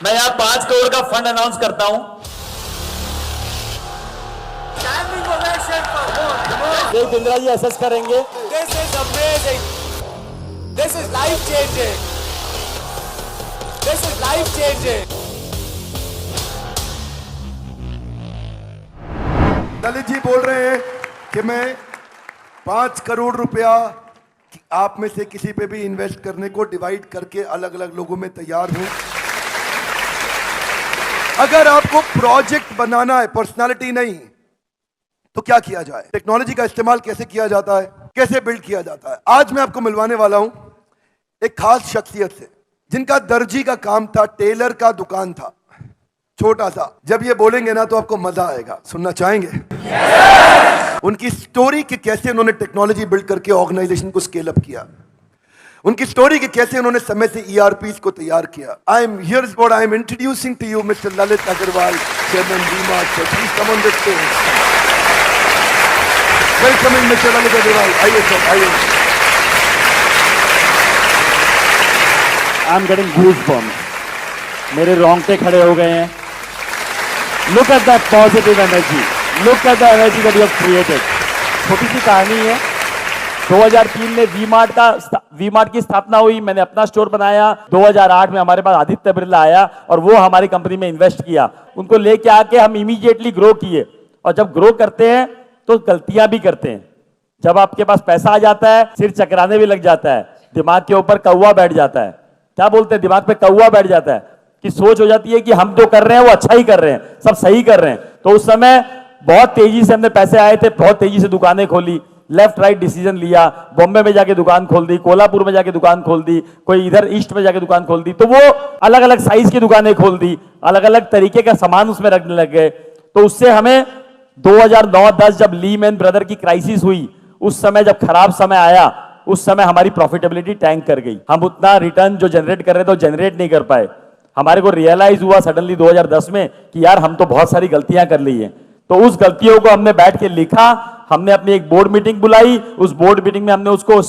मैं यहाँ 5 करोड़ का फंड अनाउंस करता हूँ। देव बिंद्रा जी असेस करेंगे। This is amazing. This is life changing. This is life changing. Lalit ji बोल रहे हैं कि मैं 5 करोड़ रुपया आप में से किसी पे भी इन्वेस्ट करने को डिवाइड करके अलग अलग लोगों में तैयार हूं। अगर आपको प्रोजेक्ट बनाना है, पर्सनालिटी नहीं, तो क्या किया जाए, टेक्नोलॉजी का इस्तेमाल कैसे किया जाता है, कैसे बिल्ड किया जाता है। आज मैं आपको मिलवाने वाला हूं एक खास शख्सियत से जिनका दर्जी का काम था, टेलर का दुकान था, छोटा सा। जब ये बोलेंगे ना तो आपको मजा आएगा। सुनना चाहेंगे? उनकी स्टोरी कि कैसे उन्होंने टेक्नोलॉजी बिल्ड करके ऑर्गेनाइजेशन को स्केल अप किया, उनकी स्टोरी कि कैसे उन्होंने समय से ईआरपी को तैयार किया। I am here is what I am introducing to you mister Lalit Agarwal, chairman V Mart. Please come on the stage. Welcoming mister Lalit Agarwal. आइए सर, आइए। आई एम गेटिंग गूज़बम्प्स, मेरे रोंगटे खड़े हो गए हैं। Look at that positive energy, look at the energy that you have created. छोटी सी कहानी है। 2003 में वी-मार्ट की स्थापना हुई, मैंने अपना स्टोर बनाया। 2008 में हमारे पास आदित्य बिरला आया और वो हमारी कंपनी में इन्वेस्ट किया। उनको लेके आके हम इमीडिएटली ग्रो किए। और जब ग्रो करते हैं तो गलतियां भी करते हैं। जब आपके पास पैसा आ जाता है, सिर चकराने भी लग जाता है, दिमाग के ऊपर कौवा बैठ जाता है। क्या बोलते हैं, दिमाग पे कौवा बैठ जाता है कि सोच हो जाती है कि हम जो कर रहे हैं वो अच्छा ही कर रहे हैं, सब सही कर रहे हैं। तो उस समय बहुत तेजी से हमने पैसे आए थे, बहुत तेजी से दुकानें खोली, लेफ्ट राइट डिसीजन लिया। बॉम्बे में जाके दुकान खोल दी, कोल्हापुर में जाके दुकान खोल दी, कोई इधर ईस्ट में जाके दुकान खोल दी। तो वो अलग अलग साइज की दुकानें खोल दी, अलग अलग तरीके का सामान उसमें रखने लग गए। तो उससे हमें 2009-10 जब लीमैन ब्रदर की क्राइसिस हुई, उस समय जब खराब समय आया, उस समय हमारी प्रॉफिटेबिलिटी टैंक कर गई। हम उतना रिटर्न जो जनरेट कर रहे थे वो जनरेट नहीं कर पाए। हमारे को रियलाइज हुआ सडनली 2010 में कि यार हम तो बहुत सारी गलतियां कर ली हैं। तो उस गलतियों को हमने बैठ के लिखा, हमने अपनी एक बोर्ड मीटिंग बुलाई, उस बोर्ड मीटिंग में हमने उसको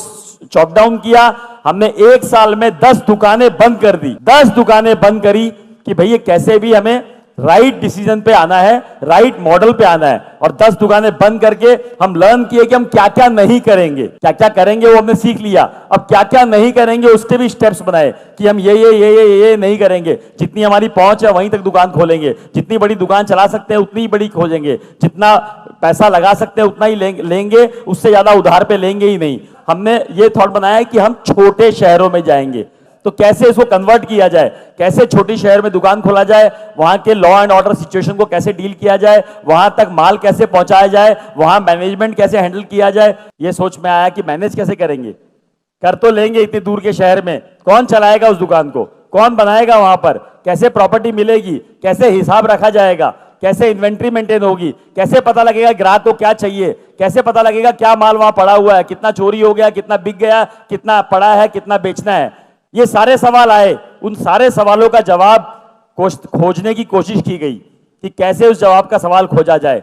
चॉप डाउन किया। हमने 1 साल में 10 दुकानें बंद कर दी, 10 दुकानें बंद करी कि भैया कैसे भी हमें राइट डिसीजन पे आना है, राइट मॉडल पे आना है। और 10 दुकानें बंद करके हम लर्न किए कि हम क्या क्या नहीं करेंगे, क्या क्या करेंगे वो हमने सीख लिया। अब क्या क्या नहीं करेंगे उसके भी स्टेप्स बनाए कि हम ये नहीं करेंगे। जितनी हमारी पहुंच है वहीं तक दुकान खोलेंगे, जितनी बड़ी दुकान चला सकते हैं उतनी ही बड़ी खोलेंगे, जितना पैसा लगा सकते हैं उतना ही लेंगे, उससे ज्यादा उधार पे लेंगे ही नहीं। हमने ये थॉट बनाया कि हम छोटे शहरों में जाएंगे, तो कैसे इसको कन्वर्ट किया जाए, कैसे छोटी शहर में दुकान खोला जाए, वहां के लॉ एंड ऑर्डर सिचुएशन को कैसे डील किया जाए, वहां तक माल कैसे पहुंचाया जाए, वहां मैनेजमेंट कैसे हैंडल किया जाए। ये सोच में आया कि मैनेज कैसे करेंगे, कर तो लेंगे इतने दूर के शहर में, कौन चलाएगा उस दुकान को, कौन बनाएगा वहां पर, कैसे प्रॉपर्टी मिलेगी, कैसे हिसाब रखा जाएगा, कैसे इन्वेंट्री मेंटेन होगी, कैसे पता लगेगा ग्राहक को क्या चाहिए, कैसे पता लगेगा क्या माल वहां पड़ा हुआ है, कितना चोरी हो गया, कितना बिक गया, कितना पड़ा है, कितना बेचना है। ये सारे सवाल आए। उन सारे सवालों का जवाब खोजने की कोशिश की गई कि कैसे उस जवाब का सवाल खोजा जाए।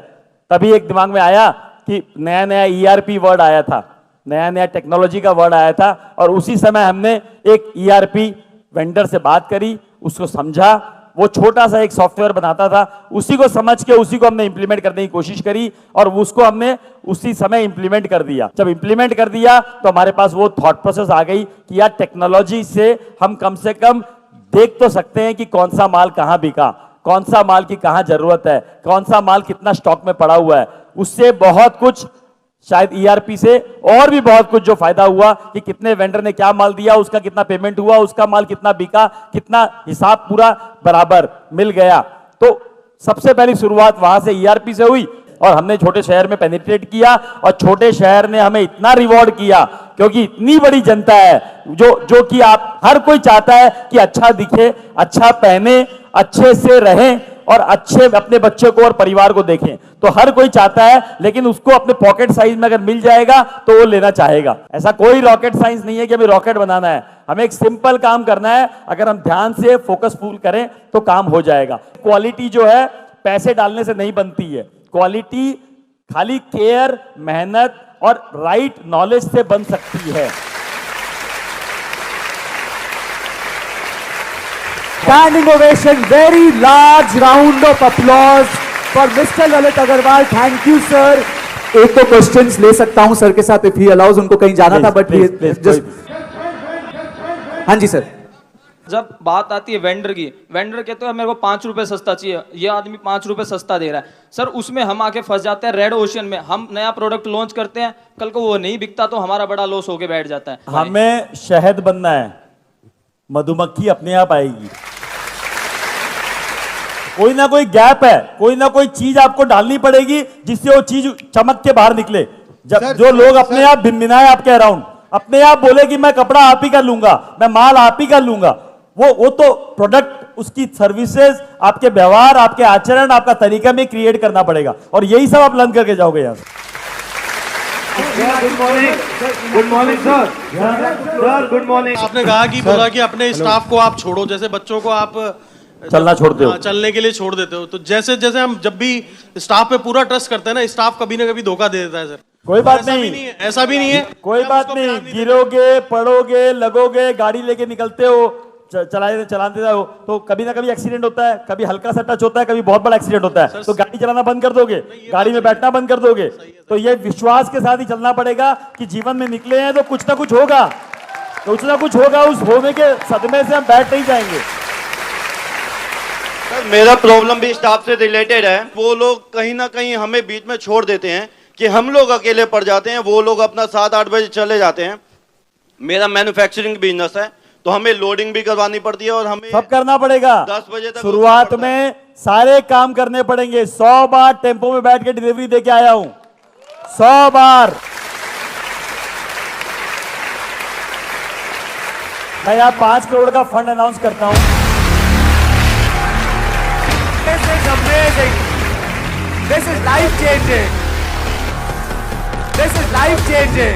तभी एक दिमाग में आया कि नया नया ईआरपी वर्ड आया था, नया नया टेक्नोलॉजी का वर्ड आया था। और उसी समय हमने एक ईआरपी वेंडर से बात करी, उसको समझा। वो छोटा सा एक सॉफ्टवेयर बनाता था, उसी को समझ के उसी को हमने इंप्लीमेंट करने की कोशिश करी और उसको हमने उसी समय इंप्लीमेंट कर दिया। जब इंप्लीमेंट कर दिया तो हमारे पास वो थॉट प्रोसेस आ गई कि यार टेक्नोलॉजी से हम कम से कम देख तो सकते हैं कि कौन सा माल कहां बिका, कौन सा माल की कहां जरूरत है, कौन सा माल कितना स्टॉक में पड़ा हुआ है। उससे बहुत कुछ, शायद ईआरपी से और भी बहुत कुछ जो फायदा हुआ कि कितने वेंडर ने क्या माल दिया, उसका कितना पेमेंट हुआ, उसका माल कितना बिका, कितना हिसाब पूरा बराबर मिल गया। तो सबसे पहली शुरुआत वहां से ईआरपी से हुई और हमने छोटे शहर में पेनिट्रेट किया और छोटे शहर ने हमें इतना रिवॉर्ड किया क्योंकि इतनी बड़ी जनता है जो कि आप हर कोई चाहता है कि अच्छा दिखे, अच्छा पहने, अच्छे से रहें और अच्छे अपने बच्चे को और परिवार को देखें। तो हर कोई चाहता है, लेकिन उसको अपने पॉकेट साइज में अगर मिल जाएगा तो वो लेना चाहेगा। ऐसा कोई रॉकेट साइंस नहीं है कि हमें रॉकेट बनाना है, हमें एक सिंपल काम करना है। अगर हम ध्यान से फोकसफुल करें तो काम हो जाएगा। क्वालिटी जो है पैसे डालने से नहीं बनती है, क्वालिटी खाली केयर, मेहनत और राइट नॉलेज से बन सकती है। Standing ovation, very large round of applause for Mr. Lalit Agarwal. Thank you, sir. एक तो क्वेश्चंस ले सकता हूं सर के साथ इफ ही अलाउज, उनको कहीं जाना था बट जस्ट हाँ जी सर। जब बात आती है वेंडर की, वेंडर कहते हैं मेरे को 5 रुपए सस्ता चाहिए, ये आदमी 5 रुपए सस्ता दे रहा है सर, उसमें हम आके फंस जाते हैं रेड ओशन में। हम नया प्रोडक्ट लॉन्च करते हैं, कल को वो नहीं बिकता तो हमारा बड़ा लॉस होके बैठ जाता है। हमें शहद बनना है, मधुमक्खी अपने आप आएगी। कोई ना कोई गैप है, कोई ना कोई चीज आपको डालनी पड़ेगी जिससे वो चीज चमक के बाहर निकले। जब जो लोग अपने आप भिनभिनाए आपके अराउंड, अपने आप बोले कि मैं कपड़ा आप ही कर लूंगा, मैं माल आप ही कर लूंगा, वो तो प्रोडक्ट, उसकी सर्विसेज, आपके व्यवहार, आपके आचरण, आपका तरीका में क्रिएट करना पड़ेगा और यही सब आप लर्न करके जाओगे यहाँ से। Good morning sir. Sir good morning. आपने कहा कि बोला कि अपने स्टाफ को आप छोड़ो, जैसे बच्चों को आप चलना छोड़ते हो, चलने के लिए छोड़ देते हो, तो जैसे जैसे हम जब भी स्टाफ पे पूरा ट्रस्ट करते हैं ना, स्टाफ कभी ना कभी धोखा दे देता है सर। कोई बात ऐसा भी नहीं, नहीं है, ऐसा भी नहीं है, कोई आप बात उसको नहीं, ध्यान देते। गिरोगे, पड़ोगे, लगोगे, गाड़ी लेके निकलते हो, चलाते हो तो कभी ना कभी एक्सीडेंट होता है, कभी हल्का सा टच होता है, कभी बहुत बड़ा एक्सीडेंट होता है, तो गाड़ी चलाना बंद कर दोगे, गाड़ी में बैठना बंद कर दोगे। तो ये विश्वास के साथ ही चलना पड़ेगा कि जीवन में निकले हैं तो कुछ ना कुछ होगा, कुछ ना कुछ होगा। उस होने के सदमे से हम बैठ नहीं जाएंगे। सर मेरा प्रॉब्लम भी स्टाफ से रिलेटेड है। वो लोग कहीं ना कहीं हमें बीच में छोड़ देते हैं कि हम लोग अकेले पड़ जाते हैं, वो लोग अपना 7-8 बजे चले जाते हैं। मेरा मैन्युफैक्चरिंग बिजनेस है तो हमें लोडिंग भी करवानी पड़ती है और हमें सब करना पड़ेगा। 10 बजे तक शुरुआत में सारे काम करने पड़ेंगे। 100 बार टेम्पो में बैठ के डिलीवरी देके आया हूं, 100 बार। मैं यहाँ 5 करोड़ का फंड अनाउंस करता हूं। This is amazing. This is life changing. This is life changing.